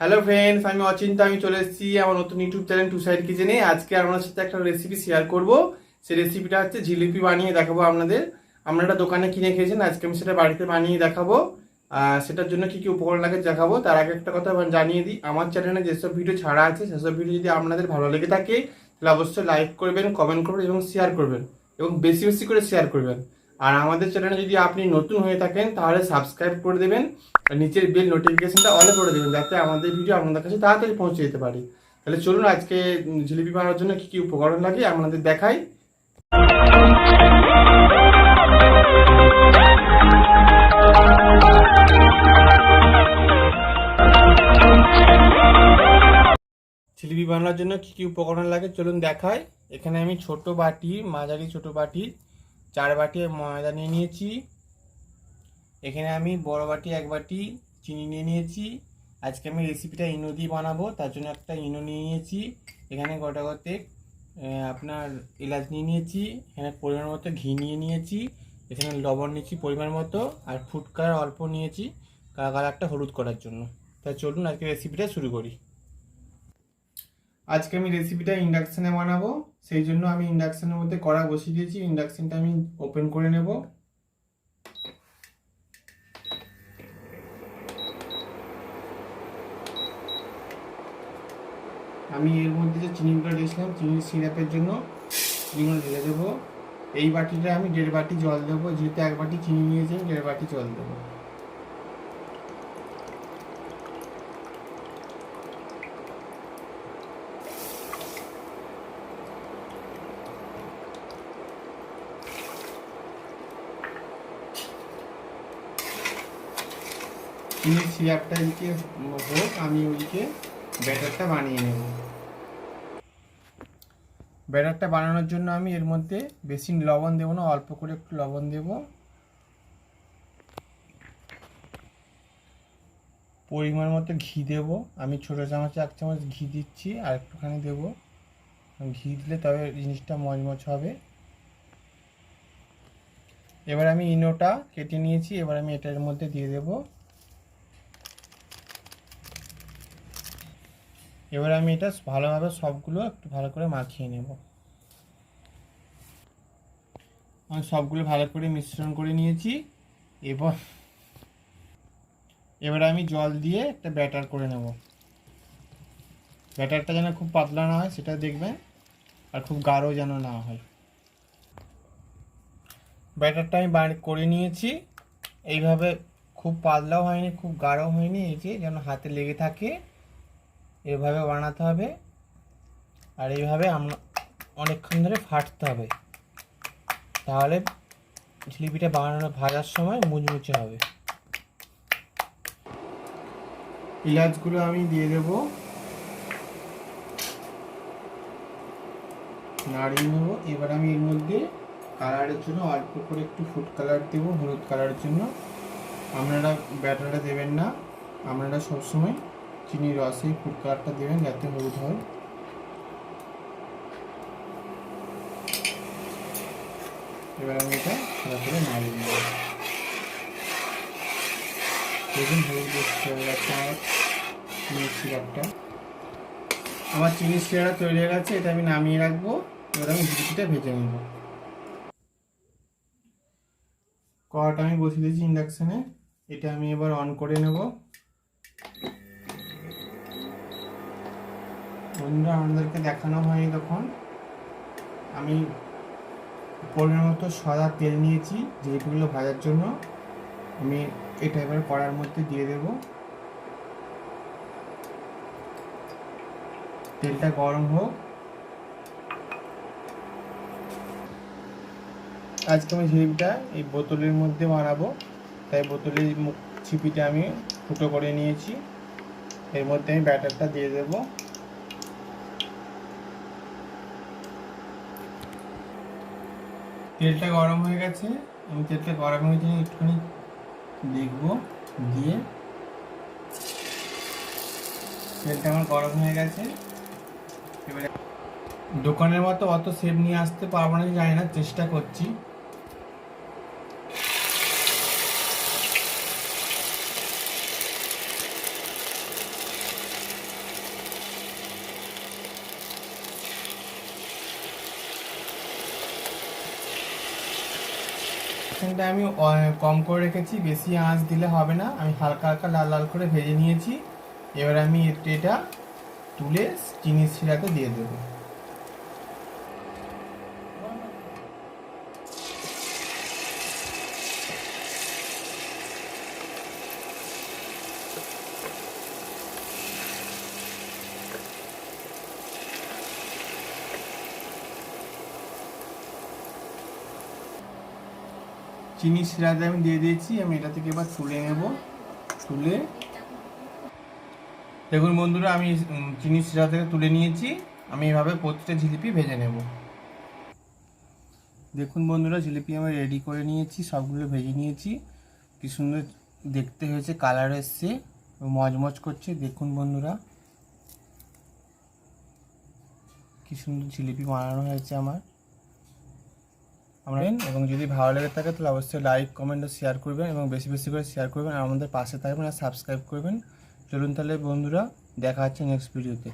Hello friends, আমি অচিন্তা। আমি চলে এসেছি আমার নতুন ইউটিউব চ্যানেল টু সাইড কিচেনে। আজকে আপনার সাথে একটা রেসিপি শেয়ার করব। সেই রেসিপিটা হচ্ছে জিলিপি বানিয়ে দেখাবো আপনাদের। আপনারা দোকানে কিনে খেয়েছেন, আজকে আমি সেটা বাড়িতে বানিয়ে দেখাবো। সেটার জন্য কি কি উপকরণ লাগে দেখাবো। তার আগে একটা কথা জানিয়ে দিই, আমার চ্যানেলে যেসব ভিডিও ছাড়া আছে সেসব ভিডিও যদি আপনাদের ভালো লেগে থাকে তাহলে অবশ্যই লাইক করবেন, কমেন্ট করবেন এবং শেয়ার করবেন, এবং বেশি বেশি করে শেয়ার করবেন। আর আমাদের চ্যানেলে যদি আপনি নতুন হয়ে থাকেন তাহলে সাবস্ক্রাইব করে দেবেন, আর নিচের বেল নোটিফিকেশনটা অলে করে দেবেন, যাতে আমাদের ভিডিও আপনাদের কাছে তাড়াতাড়ি পৌঁছে যেতে পারে। তাহলে চলুন আজকে জিলিপি বানানোর জন্য কি কি উপকরণ লাগে আপনাদের দেখাই। জিলিপি বানানোর জন্য কি কি উপকরণ লাগে চলুন দেখাই। এখানে আমি ছোট বাটি, মাঝারি ছোট বাটি 4 বাটি ময়দা নিয়ে নিয়েছি। এখানে আমি বড় বাটি 1 বাটি চিনি নিয়ে নিয়েছি। আজকে আমি রেসিপিটা ইনো দিয়ে বানাবো, তার জন্য একটা ইনো নিয়ে নিয়েছি। এখানে গোটা আপনার এলাচ নিয়ে নিয়েছি। এখানে পরিমাণ মতো ঘি নিয়ে নিয়েছি। এখানে লবণ নিয়েছি পরিমাণ মতো, আর ফুড কালার অল্প নিয়েছি কালারটা হলুদ করার জন্য। তাই চলুন আজকে রেসিপিটা শুরু করি। আজকে আমি রেসিপিটা ইন্ডাকশানে বানাবো, সেই জন্য আমি ইন্ডাকশানের মধ্যে কড়া বসিয়ে দিয়েছি। ইন্ডাকশানটা আমি ওপেন করে নেব। আমি এর মধ্যে যে চিনিগুলো দিয়েছিলাম চিনির সিরাপের জন্য চিনিগুলো ঢেলে দেবো। এই বাটিটা আমি 1.5 বাটি জল দেবো, যেহেতু 1 বাটি চিনি নিয়েছি 1.5 বাটি জল দেবো। চিনির সিরাপটা এদিকে হোক, আমি ওইদিকে ব্যাটারটা বানিয়ে নেব। ব্যাটারটা বানানোর জন্য আমি এর মধ্যে বেশি লবণ দেবো না, অল্প করে একটু লবণ দেব। পরিমাণ মতো ঘি দেব। আমি ছোটো চামচে 1 চামচ ঘি দিচ্ছি, আর একটুখানি দেবো। ঘি দিলে তবে জিনিসটা মচমচ হবে। এবার আমি ইনোটা কেটে নিয়েছি, এবার আমি এটার মধ্যে দিয়ে দেব। এবার আমি এটা ভালোভাবে সবগুলো একটু ভালো করে মাখিয়ে নেব। আমি সবগুলো ভালো করে মিশ্রণ করে নিয়েছি। এবার আমি জল দিয়ে একটা ব্যাটার করে নেব। ব্যাটারটা যেন খুব পাতলা না হয় সেটা দেখবেন, আর খুব গাঢ় যেন না হয়। ব্যাটারটা আমি করে নিয়েছি। এইভাবে খুব পাতলাও হয়নি, খুব গাঢ় হয়নি, এই যে যেন হাতে লেগে থাকে এভাবে বানাতে হবে। আর এইভাবে আমরা অনেকক্ষণ ধরে ফাটতে হবে, তাহলে জিলিপিটা ভাজার সময় মুচমুচে হবে। এলাচগুলো আমি দিয়ে দেব, নাড়িয়ে নেব। এবার আমি এর মধ্যে কালারের জন্য অল্প করে একটু ফুড কালার দেব, হলুদ কালারের জন্য। আপনারা ব্যাটারটা দেবেন না, আপনারা সবসময় চিনির রসে ফুড কালারটা দেবেন যাতে হলুদ হয়। এবার আমি এটা ভালো করে নাড়িয়ে নেব। দেখুন হলুদ হয়ে গেছে আমার চিনির সিরাপটা। আমার চিনির সিরাপটা তৈরি হয়ে গেছে, এটা আমি নামিয়ে রাখবো। এবার আমি জিলিপিটা ভেজে নেব। কড়াটা আমি বসিয়ে দিয়েছি ইন্ডাকশানে, এটা আমি এবার অন করে নেব। বন্ধুরা, আপনাদেরকে দেখানো হয়নি তখন আমি পরিমাণ মতো সাদা তেল নিয়েছি জিলিপিগুলো ভাজার জন্য। আমি এটা এবার কড়ার মধ্যে দিয়ে দেব। তেলটা গরম হোক। আজকে আমি জিলিপিটা এই বোতলের মধ্যে বানাবো, তাই বোতলের ছিপিটা আমি ফুটো করে নিয়েছি। এর মধ্যে আমি ব্যাটারটা দিয়ে দেব। তেলটা গরম হয়ে গেছে, আমি তেলটা গরম হয়ে গেছে একটুখানি দেখব দিয়ে। তেলটা আমার গরম হয়ে গেছে। এবারে দোকানের মতো অত শেপ নিয়ে আসতে পারবো না জানি না, চেষ্টা করছি। গ্যাসটা আমি কম করে রেখেছি, বেশি আঁচ দিলে হবে না। আমি হালকা হালকা লাল লাল করে ভেজে নিয়েছি। এবার আমি এটা তুলে চিনির শিরাতে দিয়ে দেবো। চিনি শিরাতে আমি দিয়ে দিয়েছি। আমি এটা থেকে এবার তুলে নেব। তুলে দেখুন বন্ধুরা, আমি চিনি শিরা থেকে তুলে নিয়েছি। আমি এভাবে প্রতিটা জিলিপি ভেজে নেব। দেখুন বন্ধুরা, জিলিপি আমি রেডি করে নিয়েছি, সবগুলো ভেজে নিয়েছি। কি সুন্দর দেখতে হয়েছে, কালার এসছে, মজমজ করছে। দেখুন বন্ধুরা, কি সুন্দর জিলিপি বানানো হয়েছে আমার। এবং যদি ভালো লেগে থাকে তাহলে অবশ্যই লাইক, কমেন্ট ও শেয়ার করবেন, এবং বেশি বেশি করে শেয়ার করবেন, আর আমাদের পাশে থাকবেন আর সাবস্ক্রাইব করবেন। চলুন তাহলে বন্ধুরা, দেখা হচ্ছে নেক্সট ভিডিওতে।